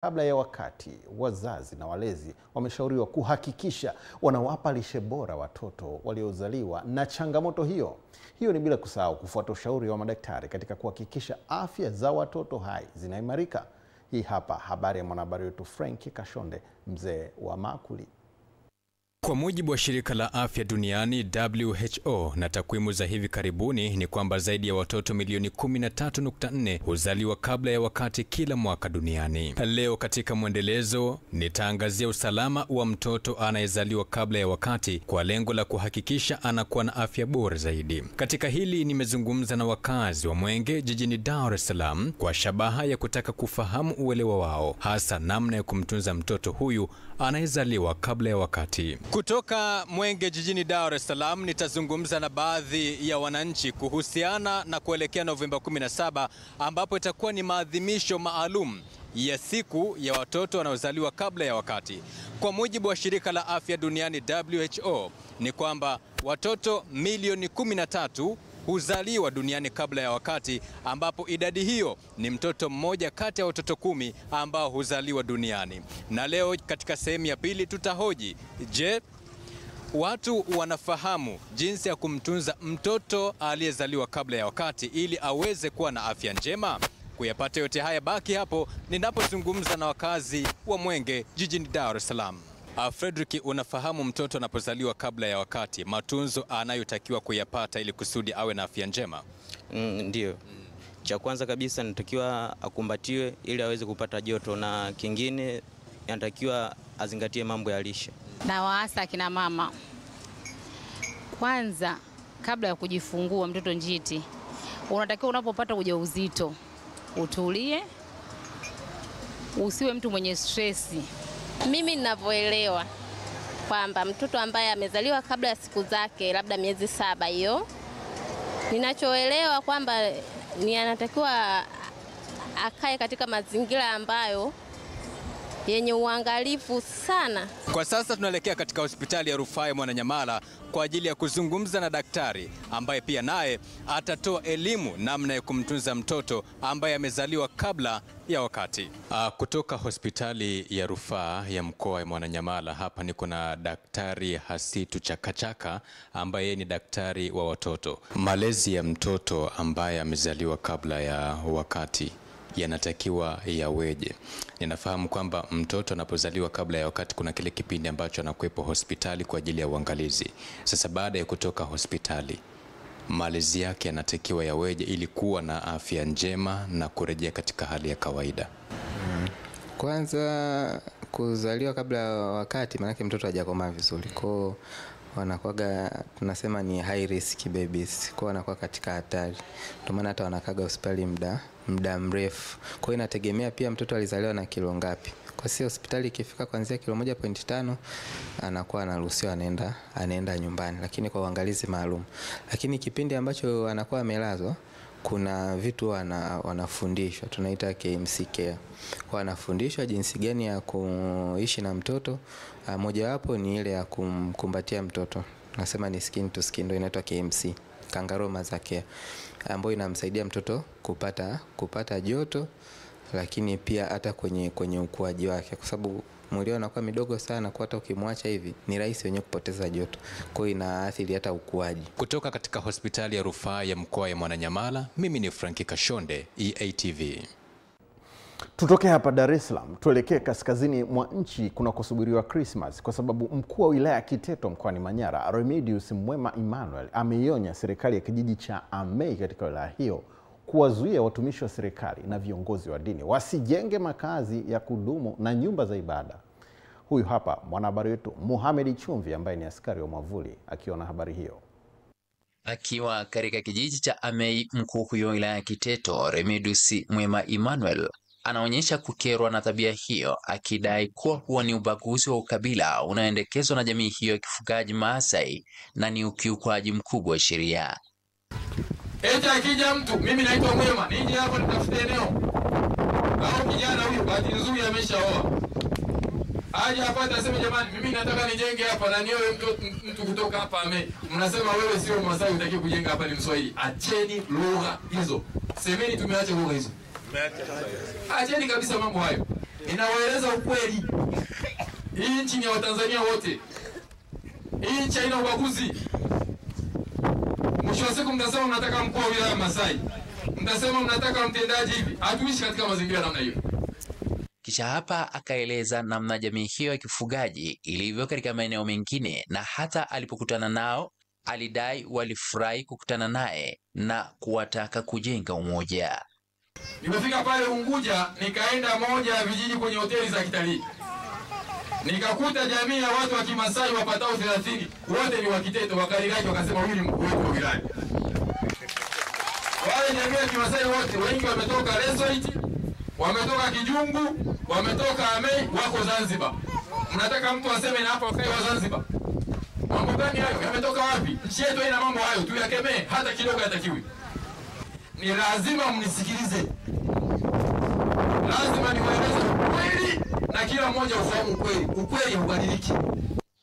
Kabla ya wakati, wazazi na walezi wameshauriwa kuhakikisha wanawapa lishe bora watoto waliozaliwa na changamoto hiyo. Hiyo ni bila kusahau kufuata ushauri wa madaktari katika kuhakikisha afya za watoto hai zinaimarika. Hii hapa habari ya mwanahabari wetu Frank Kashonde, mzee wa Makuli. Kwa mujibu wa shirika la afya duniani WHO na takwimu za hivi karibuni ni kwamba zaidi ya watoto milioni 13.4 huzaliwa kabla ya wakati kila mwaka duniani. Leo katika mwendelezo nitaangazia usalama wa mtoto anayezaliwa kabla ya wakati kwa lengo la kuhakikisha anakuwa na afya bora zaidi. Katika hili nimezungumza na wakazi wa Mwenge jijini Dar es Salaam kwa shabaha ya kutaka kufahamu uelewa wao, hasa namna ya kumtunza mtoto huyu anayezaliwa kabla ya wakati. Kutoka Mwenge jijini Dar es Salaam nitazungumza na baadhi ya wananchi kuhusiana na kuelekea Novemba 17 ambapo itakuwa ni maadhimisho maalum ya siku ya watoto wanaozaliwa kabla ya wakati. Kwa mujibu wa shirika la afya duniani WHO ni kwamba watoto milioni 13 huzaliwa duniani kabla ya wakati, ambapo idadi hiyo ni mtoto mmoja kati ya watoto 10 ambao huzaliwa duniani. Na leo katika sehemu ya pili tutahoji, je, watu wanafahamu jinsi ya kumtunza mtoto aliyezaliwa kabla ya wakati ili aweze kuwa na afya njema? Kuyapata yote haya baki hapo ninapozungumza na wakazi wa Mwenge jijini Dar es Salaam. Frederick, unafahamu mtoto anapozaliwa kabla ya wakati matunzo anayotakiwa kuyapata ili kusudi awe na afya njema? Ndio. Cha kwanza kabisa anatakiwa akumbatiwe ili aweze kupata joto, na kingine anatakiwa azingatie mambo ya lishe. Na waasa kina mama, kwanza kabla ya kujifungua mtoto njiti, unatakiwa unapopata ujauzito utulie, usiwe mtu mwenye stresi. Mimi ninavyoelewa kwamba mtoto ambaye amezaliwa kabla ya siku zake, labda miezi 7 hiyo, ninachoelewa kwamba ni anatakiwa akae katika mazingira ambayo yenye uangalifu sana. Kwa sasa tunaelekea katika hospitali ya rufaa ya Mwananyamala kwa ajili ya kuzungumza na daktari ambaye pia naye atatoa elimu namna ya kumtunza mtoto ambaye amezaliwa kabla ya wakati. Kutoka hospitali ya rufaa ya mkoa wa Mwananyamala hapa niko na Daktari Hasitu Chakachaka ambaye ni daktari wa watoto. Malezi ya mtoto ambaye amezaliwa kabla ya wakati yanatakiwa yaweje? Ninafahamu kwamba mtoto anapozaliwa kabla ya wakati kuna kile kipindi ambacho anakuepo hospitali kwa ajili ya uangalizi. Sasa baada ya kutoka hospitali, malezi yake yanatakiwa yaweje ili kuwa na afya njema na kurejea katika hali ya kawaida? Kwanza kuzaliwa kabla ya wakati maana mtoto hajakomaa vizuri. Kwa wanakuwa tunasema ni high risk babies. Kwa wanakuwa katika hatari. Ndio maana hata wanakaga hospitali muda mrefu. Kwa inategemea pia mtoto alizaliwa na kilo ngapi. Kwa si hospitali ikifika kuanzia kilo 1.5 anakuwa anaruhusiwa anaenda nyumbani, lakini kwa uangalizi maalum. Lakini kipindi ambacho anakuwa amelazwa kuna vitu wanafundishwa, tunaita KMC care. Wanafundishwa jinsi gani ya kuishi na mtoto. Mojawapo ni ile ya kumkumbatia mtoto. Nasema ni skin to skin, ndio inaitwa KMC, kangaroo mother care, ambayo inamsaidia mtoto kupata joto, lakini pia hata kwenye ukuaji wake, kwa sababu mwili unakuwa midogo sana, kwa hata ukimwacha hivi ni rahisi wenyewe kupoteza joto. Kwa hiyo inaathiri hata ukuaji. Kutoka katika hospitali ya rufaa ya mkoa wa Mwananyamala, mimi ni Frank Kashonde, EATV. Tutoke hapa Dar es Salaam tuelekee kaskazini mwa nchi kunakosubiriwa Christmas, kwa sababu mkuu wa wilaya ya Kiteto mkoani Manyara, Remedius Mwema Emmanuel, ameionya serikali ya kijiji cha Amei katika wilaya hiyo kuwazuia watumishi wa serikali na viongozi wa dini wasijenge makazi ya kudumu na nyumba za ibada. Huyu hapa mwanahabari wetu Mohamed Chumvi ambaye ni askari wa mwavuli akiona habari hiyo. Akiwa katika kijiji cha Amei, mkuu huyo wa wilaya ya Kiteto, Remedius Mwema Emmanuel, anaonyesha kukerwa na tabia hiyo, akidai kuwa huwa ni ubaguzi wa ukabila unaoendekezwa na jamii hiyo ya kifugaji Maasai na ni ukiukwaji mkubwa wa sheria. Eti akija mtu, mimi naitwa Mwema, nije hapo nitafute eneo. Au kijana huyu bahati nzuri ameshaoa. Aje hapa atasema jamani, mimi nataka nijenge hapa na nioe mtu kutoka hapa Amei. Mnasema wewe sio Masai unataka kujenga hapa, ni Mswahili. Acheni lugha hizo. Semeni tumeacha lugha hizo. Acheni kabisa mambo hayo. Ninawaeleza ukweli. Hii nchi ni ya Watanzania wote. Hii nchi haina ubaguzi. Mwisho wa siku mtasema mnataka mkuu wa wilaya Masai, mtasema mnataka mtendaji hivi. Hatuishi katika mazingira namna hiyo. Kisha hapa akaeleza namna jamii hiyo ya kifugaji ilivyo katika maeneo mengine, na hata alipokutana nao alidai walifurahi kukutana naye na kuwataka kujenga umoja. Nimefika pale Unguja, nikaenda moja ya vijiji kwenye hoteli za kitalii. Nikakuta jamii ya watu wa Kimasai wapatao 30, wote ni wa Kiteto, wakariraji, wakasema huyu ni mkuu wetu wa wilaya. Wale jamii ya Kimasai wote, wengi wametoka Lesoit, wametoka Kijungu, wametoka Amei, wako Zanzibar. Mnataka mtu aseme na hapa wakae wa Zanzibar? Mambo gani hayo? Yametoka wapi? Nchi yetu ina mambo hayo, tuyakemee, hata kidogo hatakiwi. Ni lazima mnisikilize. Lazima niwaeleze ukweli na kila mmoja ufahamu ukweli. Ukweli haubadiliki.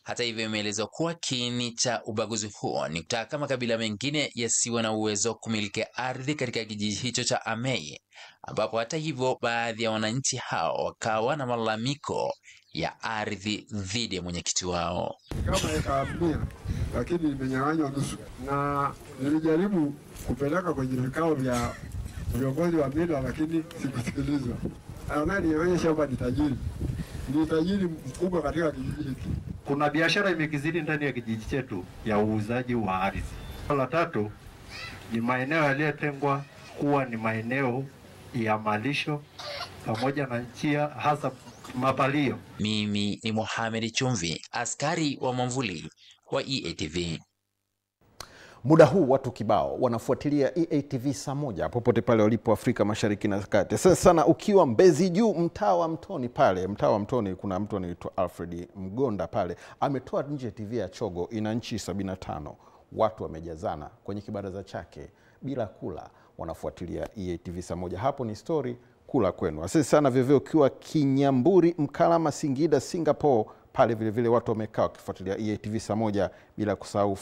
Hata hivyo, imeelezwa kuwa kiini cha ubaguzi huo ni kutaka makabila mengine yasiwe na uwezo kumiliki ardhi katika kijiji hicho cha Amei, ambapo hata hivyo baadhi ya wananchi hao wakawa na malalamiko ya ardhi dhidi ya mwenyekiti wao. Kama eka 100 lakini nimenyang'anywa nusu, na nilijaribu kupeleka kwenye vikao vya viongozi wa mila lakini sikusikilizwa. Ananionyesha shamba ni tajiri mkubwa katika kijiji hiki. Kuna biashara imekizidi ndani ya kijiji chetu ya uuzaji wa ardhi. La tatu ni maeneo yaliyotengwa kuwa ni maeneo ya malisho pamoja na njia hasa mapalio. Mimi ni Mohamed Chumvi, askari wa Mwamvuli wa EATV. Muda huu watu kibao wanafuatilia EATV saa moja popote pale walipo Afrika Mashariki na Kati. Sasa sana ukiwa Mbezi Juu, mtaa wa Mtoni pale. Mtaa wa Mtoni kuna mtu anaitwa Alfred Mgonda pale. Ametoa nje TV ya Chogo, ina nchi 75. Watu wamejazana kwenye kibaraza chake bila kula, wanafuatilia EATV saa moja. Hapo ni story, kula kwenu. Asante sana vivyo ukiwa Kinyamburi, Mkalama, Singida, Singapore. Pale vile vile watu wamekaa wakifuatilia EATV saa moja, bila kusahau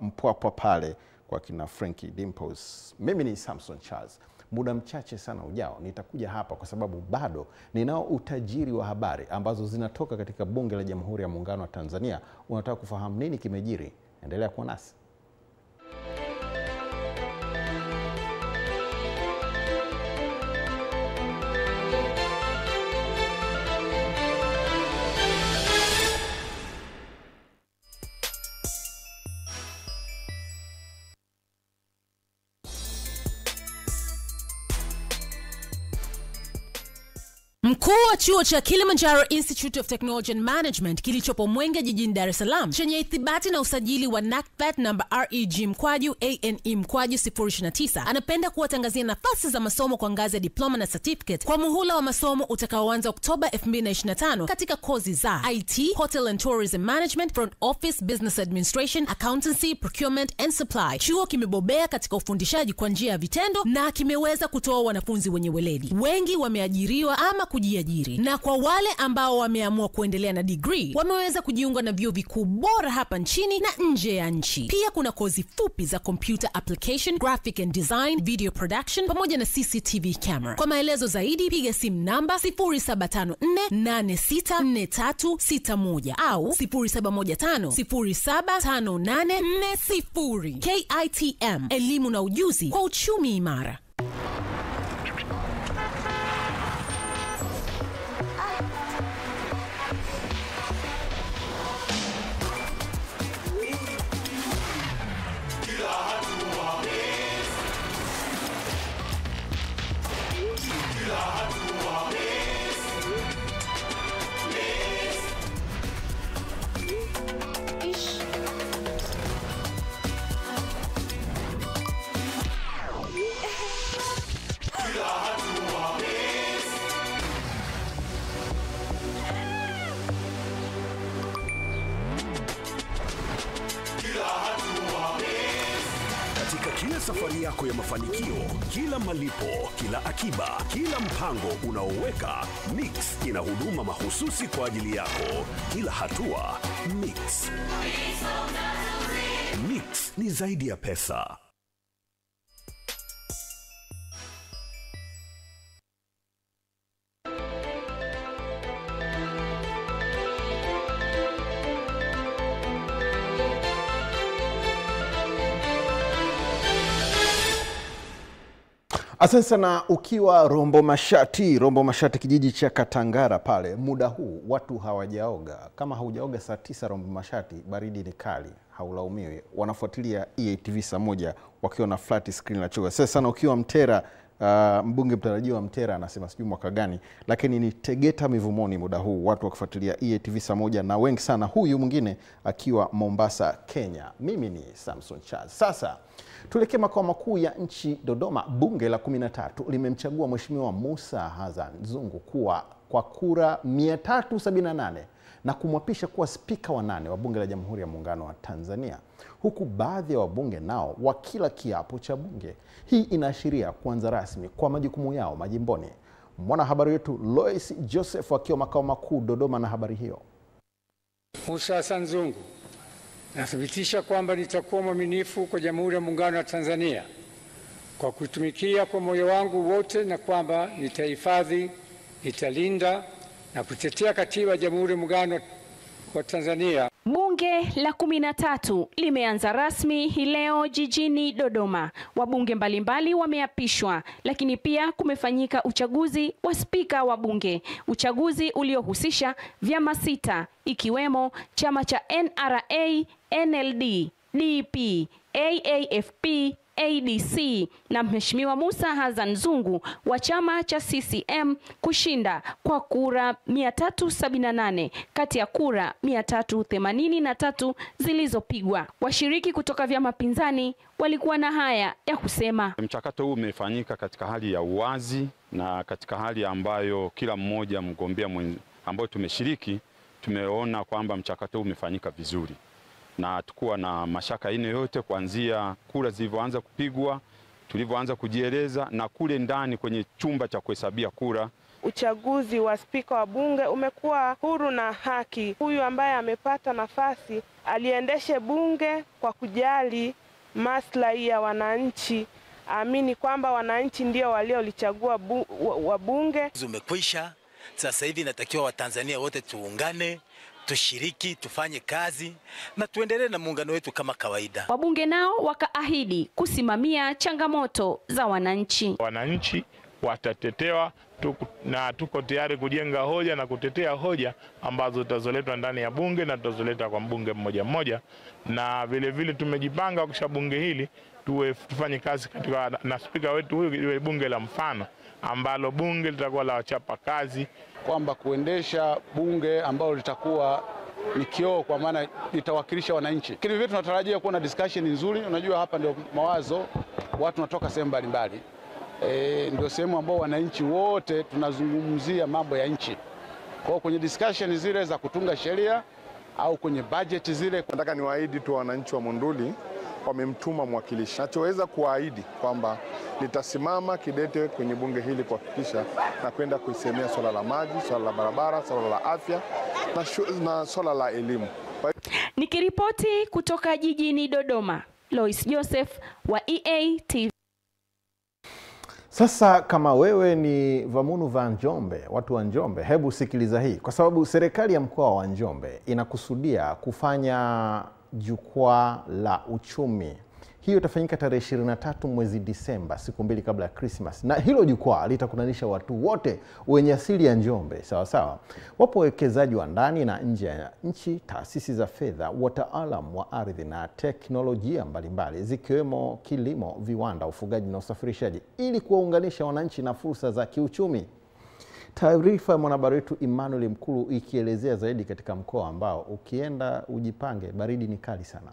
mpwapwa pale kwa kina Frankie Dimples. Mimi ni Samson Charles. Muda mchache sana ujao nitakuja hapa kwa sababu bado ninao utajiri wa habari ambazo zinatoka katika Bunge la Jamhuri ya Muungano wa Tanzania. Unataka kufahamu nini kimejiri? Endelea kuwa nasi. Mkuu wa chuo cha Kilimanjaro Institute of Technology and Management kilichopo Mwenge jijini Dar es Salaam chenye ithibati na usajili wa NACTVET namba REG/ANE/029 anapenda kuwatangazia nafasi za masomo kwa ngazi ya diploma na certificate kwa muhula wa masomo utakaoanza Oktoba 2025 katika kozi za IT, Hotel and Tourism Management, Front Office, Business Administration, Accountancy, Procurement and Supply. Chuo kimebobea katika ufundishaji kwa njia ya vitendo na kimeweza kutoa wanafunzi wenye weledi. Wengi wameajiriwa ama kujiajiri, na kwa wale ambao wameamua kuendelea na degree wameweza kujiunga na vyuo vikuu bora hapa nchini na nje ya nchi. Pia kuna kozi fupi za computer application, graphic and design, video production pamoja na CCTV camera. Kwa maelezo zaidi piga simu namba 0754864361 au 0715075840. KITM, elimu na ujuzi kwa uchumi imara. Kila safari yako ya mafanikio, kila malipo, kila akiba, kila mpango unaoweka, Mix ina huduma mahususi kwa ajili yako. Kila hatua, Mix. Mix ni zaidi ya pesa. Asante sana. Ukiwa Rombo Mashati kijiji cha Katangara pale, muda huu watu hawajaoga. Kama haujaoga saa 9 Rombo Mashati, baridi ni kali, haulaumiwi. Wanafuatilia EATV saa 1 wakiwa na flat screen la choga. Sasa sana ukiwa Mtera, mbunge mtarajiwa Mtera anasema sijui mwaka gani, lakini ni Tegeta Mivumoni muda huu watu wakifuatilia EATV saa 1 na wengi sana. Huyu mwingine akiwa Mombasa, Kenya. Mimi ni Samson Charles. Sasa tuelekee makao makuu ya nchi Dodoma. Bunge la 13 limemchagua Mheshimiwa Musa Hassan Zungu kwa kura 378 na kumwapisha kuwa spika wa 8 wa Bunge la Jamhuri ya Muungano wa Tanzania, huku baadhi ya wabunge nao wakila kiapo cha bunge. Hii inaashiria kuanza rasmi kwa majukumu yao majimboni. Mwanahabari wetu Lois Joseph akiwa makao makuu Dodoma na habari hiyo. Musa Hassan Zungu, nathibitisha kwamba nitakuwa mwaminifu kwa Jamhuri ya Muungano wa Tanzania kwa kutumikia kwa moyo wangu wote, na kwamba nitahifadhi, nitalinda na kutetea Katiba ya Jamhuri ya Muungano wa Tanzania. Bunge la 13 limeanza rasmi hii leo jijini Dodoma. Wabunge mbalimbali wameapishwa, lakini pia kumefanyika uchaguzi wa spika wa bunge, uchaguzi uliohusisha vyama 6 ikiwemo chama cha NRA, NLD, DP, AAFP, ADC na Mheshimiwa Musa Hassan Zungu wa chama cha CCM kushinda kwa kura 378 kati ya kura 383 zilizopigwa. Washiriki kutoka vyama pinzani walikuwa na haya ya kusema. Mchakato huu umefanyika katika hali ya uwazi na katika hali ambayo kila mmoja mgombea ambao tumeshiriki tumeona kwamba mchakato huu umefanyika vizuri, na tukuwa na mashaka aina yote kuanzia kura zilivyoanza kupigwa, tulivyoanza kujieleza na kule ndani kwenye chumba cha kuhesabia kura. Uchaguzi wa spika wa bunge umekuwa huru na haki. Huyu ambaye amepata nafasi aliendeshe bunge kwa kujali maslahi ya wananchi. Amini kwamba wananchi ndio waliolichagua wabunge. Umekwisha. Sasa hivi natakiwa Watanzania wote tuungane, tushiriki, tufanye kazi na tuendelee na muungano wetu kama kawaida. Wabunge nao wakaahidi kusimamia changamoto za wananchi. Wananchi watatetewa na tuko tayari kujenga hoja na kutetea hoja ambazo zitazoletwa ndani ya bunge na tutazoleta kwa mbunge mmoja mmoja, na vile vile tumejipanga kisha bunge hili tufanye kazi katika na spika wetu huyu iwe bunge la mfano ambalo bunge litakuwa la wachapa kazi, kwamba kuendesha bunge ambalo litakuwa ni kioo, kwa maana litawakilisha wananchi. Lakini vile tunatarajia kuwa na discussion nzuri. Unajua hapa ndio mawazo, watu wanatoka sehemu mbalimbali, ndio sehemu ambao wananchi wote tunazungumzia mambo ya nchi. Kwa kwenye discussion zile za kutunga sheria au kwenye budget zile, nataka niwaahidi tu wananchi wa Monduli wamemtuma mwakilishi. Nachoweza kuahidi kwamba nitasimama kidete kwenye bunge hili kuhakikisha na kwenda kuisemea swala la maji, swala la barabara, swala la afya na swala la elimu. Nikiripoti kutoka jijini Dodoma, Lois Joseph wa EATV. Sasa kama wewe ni Vamunu va Njombe, watu wa Njombe, hebu sikiliza hii, kwa sababu serikali ya mkoa wa Njombe inakusudia kufanya jukwaa la uchumi. Hiyo itafanyika tarehe 23 mwezi Disemba, siku 2 kabla ya Christmas. Na hilo jukwaa litakutanisha watu wote wenye asili ya Njombe, sawa sawa. Wapo wawekezaji wa ndani na nje ya nchi, taasisi za fedha, wataalamu wa ardhi na teknolojia mbalimbali zikiwemo kilimo, viwanda, ufugaji na usafirishaji, ili kuwaunganisha wananchi na fursa za kiuchumi. Taarifa ya mwanahabari wetu Emmanuel Mkulu ikielezea zaidi katika mkoa ambao ukienda ujipange, baridi ni kali sana.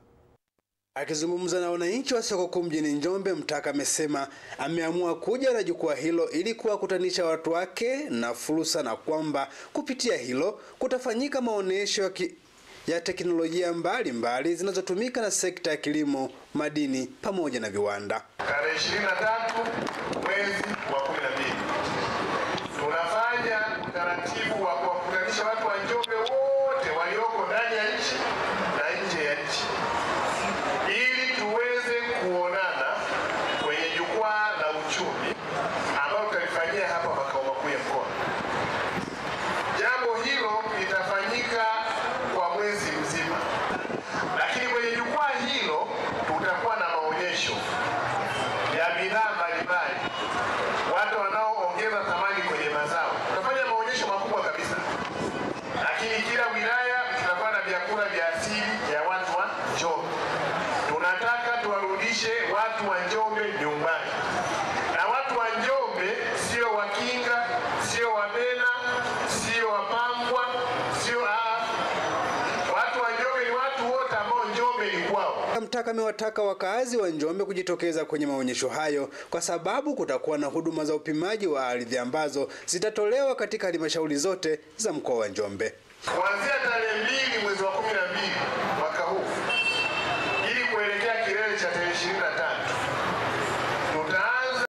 Akizungumza na wananchi wa soko kuu mjini Njombe, Mtaka amesema ameamua kuja na jukwaa hilo ili kuwakutanisha watu wake na fursa, na kwamba kupitia hilo kutafanyika maonesho ya teknolojia mbalimbali zinazotumika na sekta ya kilimo, madini pamoja na viwanda. Tarehe 23 mwezi wa 12 tunafanya utaratibu wa kuwakutanisha watu wa Njombe wote walioko ndani ya nchi na nje ya nchi ili tuweze kuonana kwenye jukwaa la uchumi ambalo tutalifanyia hapa makao makuu ya mkoa. Jambo hilo litafanyika kwa mwezi mzima, lakini kwenye jukwaa hilo tutakuwa na maonyesho ya bidhaa mbalimbali Mtaka amewataka wakazi wa Njombe kujitokeza kwenye maonyesho hayo kwa sababu kutakuwa na huduma za upimaji wa ardhi ambazo zitatolewa katika halmashauri zote za mkoa wa Njombe. Kuanzia tarehe 2 mwezi wa 12 mwaka huu ili kuelekea kilele cha tarehe 25